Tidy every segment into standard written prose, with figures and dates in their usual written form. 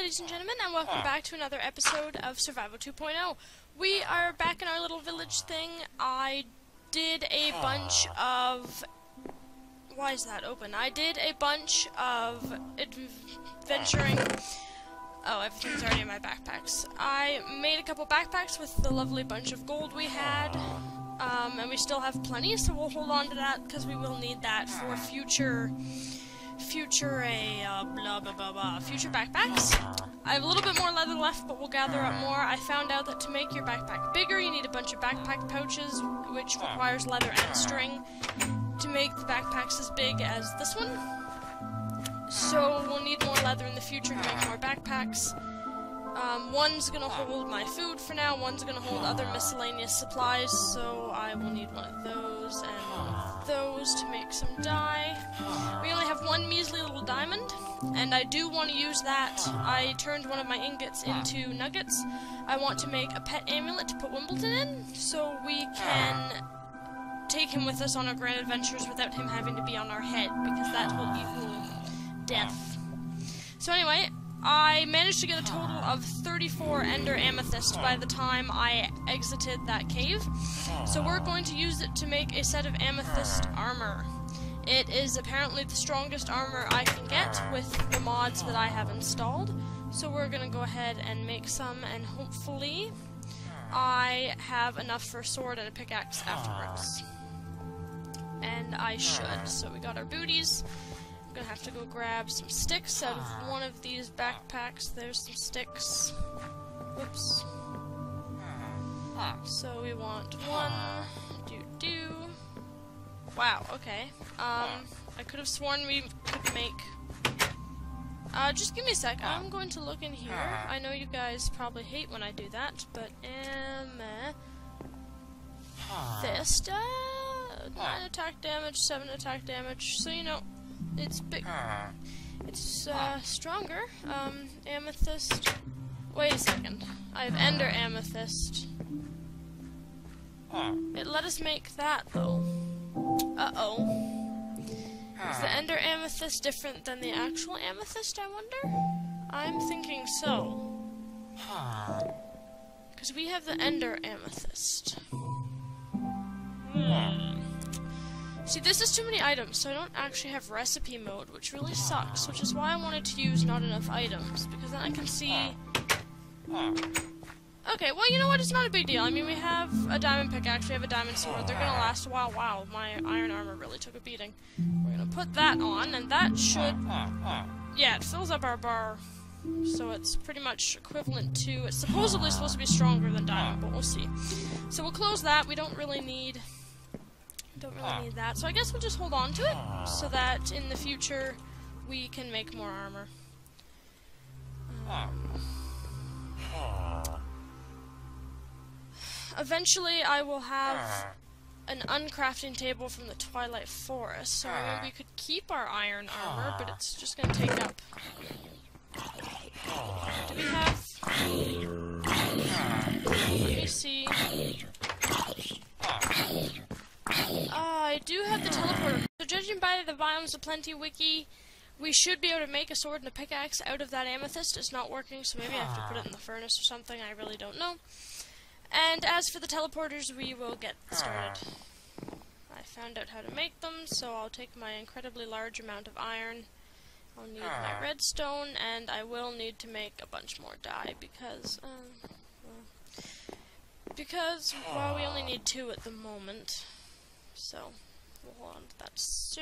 ladies and gentlemen, and welcome back to another episode of Survival 2.0. We are back in our little village thing. I did a bunch of... Why is that open? I did a bunch of adventuring... Oh, everything's already in my backpacks. I made a couple backpacks with the lovely bunch of gold we had. And we still have plenty, so we'll hold on to that, because we will need that for future backpacks. I have a little bit more leather left, but we'll gather up more. I found out that to make your backpack bigger, you need a bunch of backpack pouches, which requires leather and string to make the backpacks as big as this one. So we'll need more leather in the future to make more backpacks. One's gonna hold my food for now, one's gonna hold other miscellaneous supplies, so I will need one of those and one of those to make some dye. We only have one measly little diamond, and I do want to use that. I turned one of my ingots into nuggets. I want to make a pet amulet to put Wimbledon in, so we can take him with us on our grand adventures without him having to be on our head, because that will equal death. So anyway, I managed to get a total of 34 ender amethyst by the time I exited that cave. So we're going to use it to make a set of amethyst armor. It is apparently the strongest armor I can get with the mods that I have installed. So we're going to go ahead and make some, and hopefully I have enough for a sword and a pickaxe afterwards. And I should. So we got our booties. Gonna have to go grab some sticks out of one of these backpacks. There's some sticks. Whoops. So we want one. Wow, okay. I could have sworn we could make... just give me a sec. I'm going to look in here. I know you guys probably hate when I do that, but amethyst. 9 attack damage, 7 attack damage, so you know, it's big. It's stronger. Amethyst. Wait a second. I have ender amethyst. It let us make that though. Uh-oh. Is the ender amethyst different than the actual amethyst, I wonder? I'm thinking so. Because we have the ender amethyst. See, this is too many items, so I don't actually have recipe mode, which really sucks, which is why I wanted to use not enough items, because then I can see... Okay, well, you know what, it's not a big deal. I mean, we have a diamond pickaxe, we have a diamond sword, they're gonna last a while. Wow, my iron armor really took a beating. We're gonna put that on, and that should... Yeah, it fills up our bar, so it's pretty much equivalent to... It's supposedly supposed to be stronger than diamond, but we'll see. So we'll close that, we don't really need that, so I guess we'll just hold on to it, so that in the future we can make more armor. Eventually I will have an uncrafting table from the Twilight Forest, so maybe we could keep our iron armor, but it's just gonna take up... Do we have... Let me see... I do have the teleporter. So judging by the Biomes of Plenty wiki, we should be able to make a sword and a pickaxe out of that amethyst. It's not working, so maybe I have to put it in the furnace or something. I really don't know. And as for the teleporters, we will get started. I found out how to make them, so I'll take my incredibly large amount of iron. I'll need my redstone, and I will need to make a bunch more dye because, well, we only need 2 at the moment. So, we'll hold on to that. So,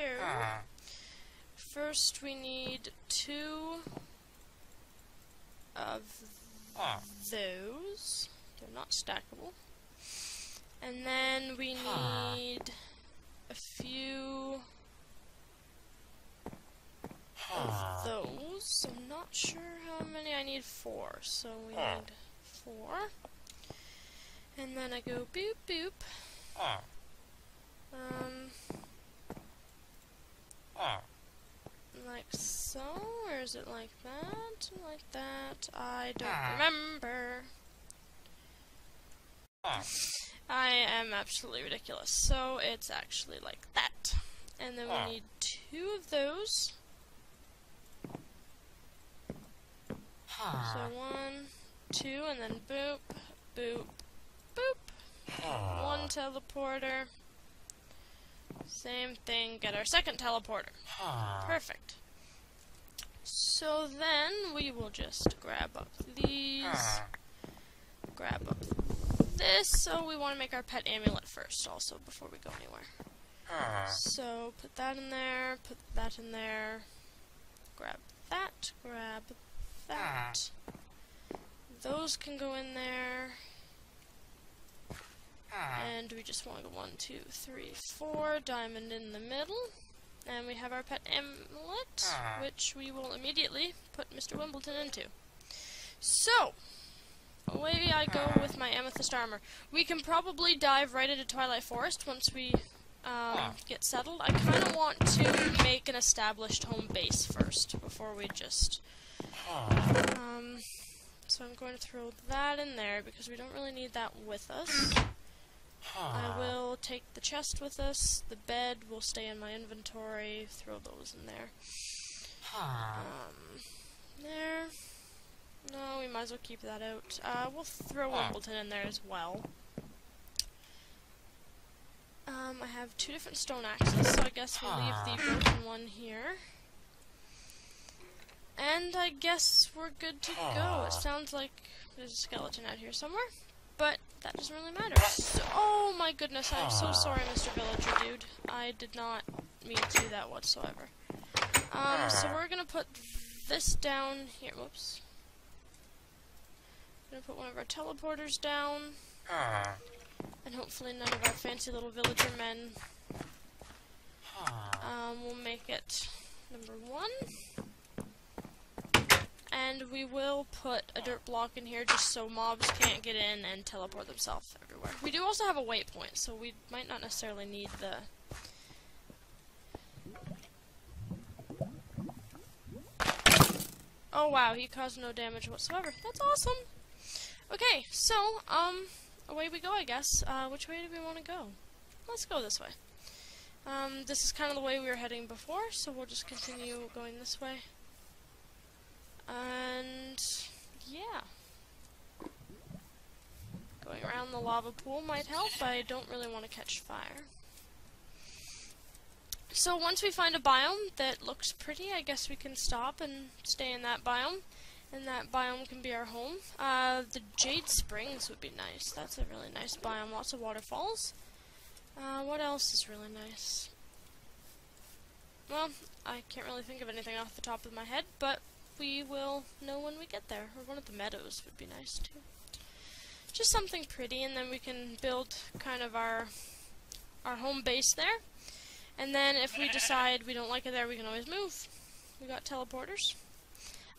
first we need 2 of those. They're not stackable. And then we need a few of those. I'm not sure how many I need. 4. So we need 4. And then I go boop boop. Like so, or is it like that? Like that? I don't remember. I am absolutely ridiculous. So it's actually like that. And then we need 2 of those. So 1, 2, and then boop, boop, boop. 1 teleporter. Same thing, get our second teleporter. Perfect. So then we will just grab up these, grab up this. So we want to make our pet amulet first also before we go anywhere. So put that in there, put that in there, grab that, grab that. Those can go in there. And we just want to go 1, 2, 3, 4, diamond in the middle. And we have our pet amulet, which we will immediately put Mr. Wimbledon into. So, away I go with my amethyst armor. We can probably dive right into Twilight Forest once we get settled. I kind of want to make an established home base first, before we just... so I'm going to throw that in there, because we don't really need that with us. I will take the chest with us, the bed will stay in my inventory, throw those in there. There. No, we might as well keep that out. We'll throw Wimbledon in there as well. I have 2 different stone axes, so I guess we'll leave the broken one here. And I guess we're good to go. It sounds like there's a skeleton out here somewhere, but that doesn't really matter. So, oh my goodness, I'm so sorry, Mr. Villager Dude. I did not mean to do that whatsoever. So we're gonna put this down here. Whoops. Gonna put one of our teleporters down. And hopefully none of our fancy little villager men. We'll make it number 1. And we will put a dirt block in here just so mobs can't get in and teleport themselves everywhere. We do also have a waypoint, so we might not necessarily need the... Oh wow, he caused no damage whatsoever. That's awesome! Okay, so, away we go, I guess. Which way do we want to go? Let's go this way. This is kind of the way we were heading before, so we'll just continue going this way. And, yeah. Going around the lava pool might help. I don't really want to catch fire. So once we find a biome that looks pretty, I guess we can stop and stay in that biome. And that biome can be our home. The Jade Springs would be nice. That's a really nice biome. Lots of waterfalls. What else is really nice? Well, I can't really think of anything off the top of my head, but we will know when we get there. Or one of the meadows would be nice too. Just something pretty, and then we can build kind of our home base there. And then if we decide we don't like it there, we can always move. We got teleporters.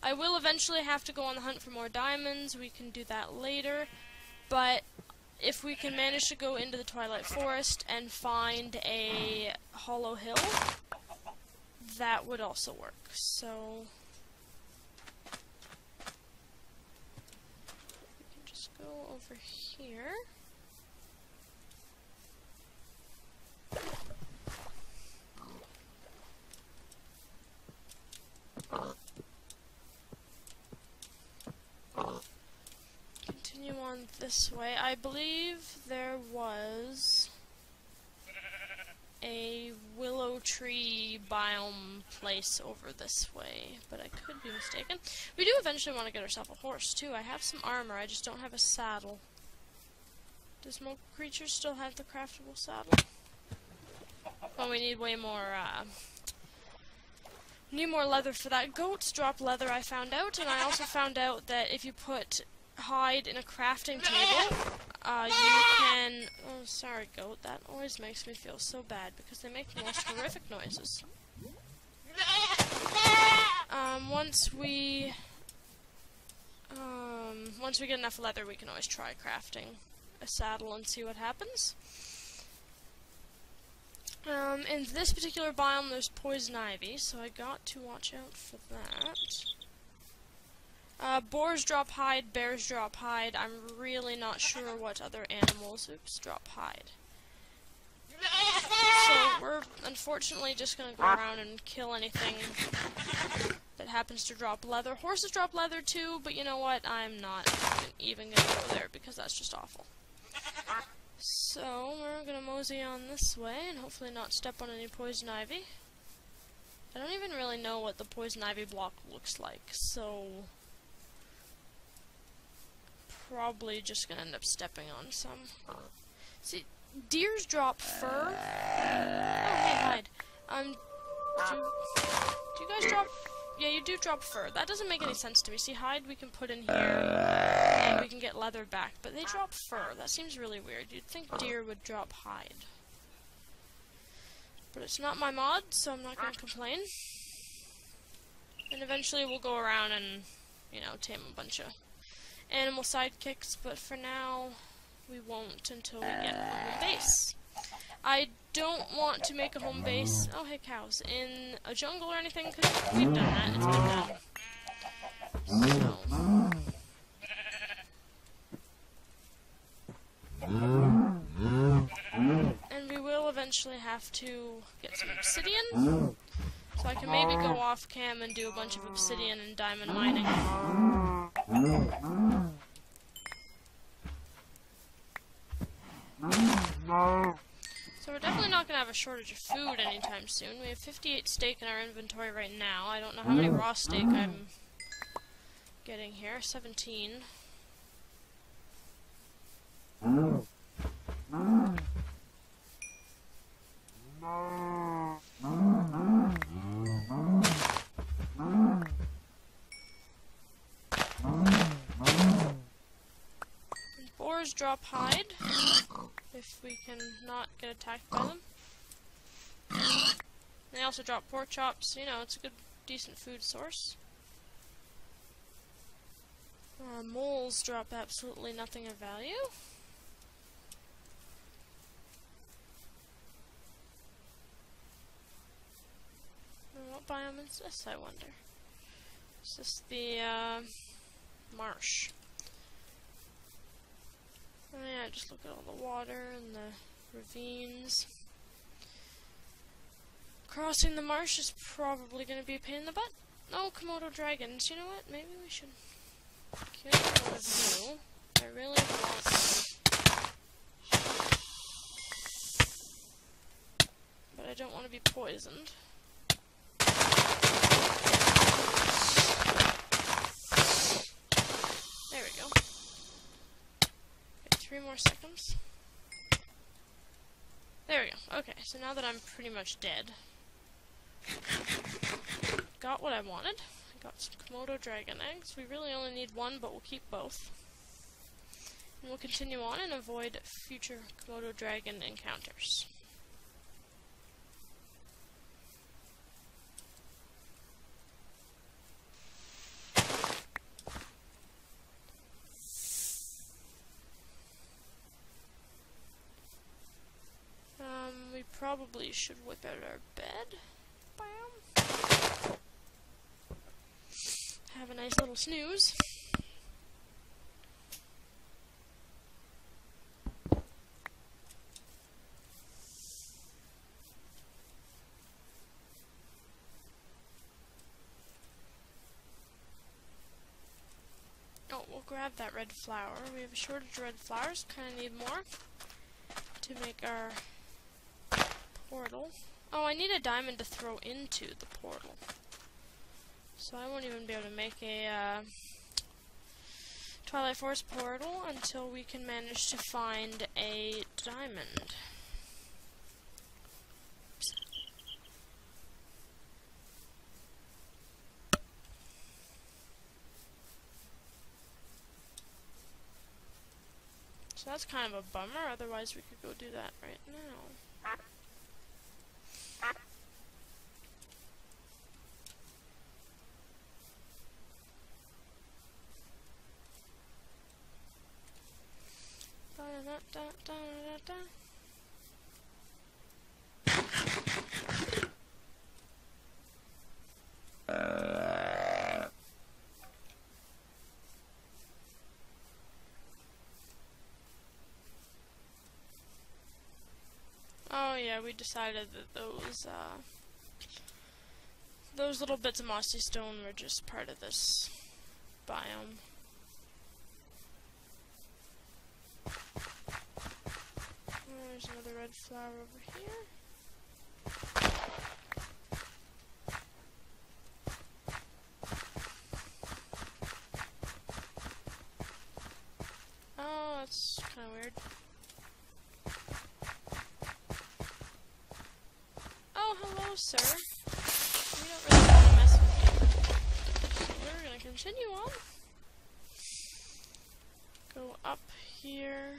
I will eventually have to go on the hunt for more diamonds. We can do that later. But if we can manage to go into the Twilight Forest and find a hollow hill, that would also work. So we can just go over here. Continue on this way. I believe there was a willow tree biome place over this way, but I could be mistaken. We do eventually want to get ourselves a horse too. I have some armor, I just don't have a saddle. Does smoke creatures still have the craftable saddle? Well, we need way more, need more leather for that. Goats drop leather, I found out, and I also found out that if you put hide in a crafting table, you can... Oh, sorry, goat. That always makes me feel so bad, because they make the most horrific noises. Once we get enough leather, we can always try crafting a saddle and see what happens. In this particular biome, there's poison ivy, so I got to watch out for that. Boars drop hide, bears drop hide. I'm really not sure what other animals, drop hide. So we're unfortunately just gonna go around and kill anything that that happens to drop leather. Horses drop leather too, but you know what? I'm not even gonna go there because that's just awful. So, we're gonna mosey on this way and hopefully not step on any poison ivy. I don't even really know what the poison ivy block looks like, so probably just gonna end up stepping on some. See, deers drop fur. Oh, hey, hide. Do you guys drop? Yeah, you do drop fur. That doesn't make any sense to me. See, hide we can put in here, and we can get leather back, but they drop fur. That seems really weird. You'd think deer would drop hide. But it's not my mod, so I'm not going to complain. And eventually we'll go around and, you know, tame a bunch of animal sidekicks, but for now, we won't until we get a home base. I don't want to make a home base, oh hey cows, in a jungle or anything, because we've done that, it's been done. So. And we will eventually have to get some obsidian, so I can maybe go off cam and do a bunch of obsidian and diamond mining. So we're definitely not going to have a shortage of food anytime soon. We have 58 steak in our inventory right now. I don't know how many raw steak I'm getting here. 17. Boars drop hide, if we can not get attacked by them. They also drop pork chops, you know, it's a good, decent food source. Moles drop absolutely nothing of value. What biome is this, I wonder? Is this the, marsh? Oh yeah, just look at all the water and the ravines. Crossing the marsh is probably going to be a pain in the butt. Oh, Komodo dragons. You know what? Maybe we should kill one of you. I really want to. But I don't want to be poisoned. There we go. 3 more seconds. There we go. Okay, so now that I'm pretty much dead, got what I wanted. I got some Komodo dragon eggs. We really only need one, but we'll keep both. And we'll continue on and avoid future Komodo dragon encounters. We probably should whip out our bed. Bam. Have a nice little snooze. Oh, we'll grab that red flower. We have a shortage of red flowers. Kind of need more to make our portal. Oh, I need a diamond to throw into the portal. So I won't even be able to make a Twilight Forest portal until we can manage to find a diamond. So that's kind of a bummer, otherwise we could go do that right now. Oh yeah, we decided that those little bits of mossy stone were just part of this biome. There's another red flower over here. Oh, that's kind of weird. Oh, hello, sir. We don't really want to mess with you. So we're going to continue on. Go up here.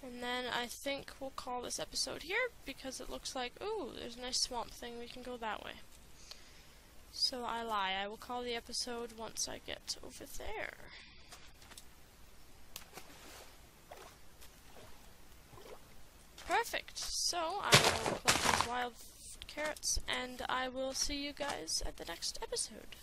And then I think we'll call this episode here because it looks like, ooh, there's a nice swamp thing. We can go that way. So I lie. I will call the episode once I get over there. Perfect. So I will collect these wild carrots and I will see you guys at the next episode.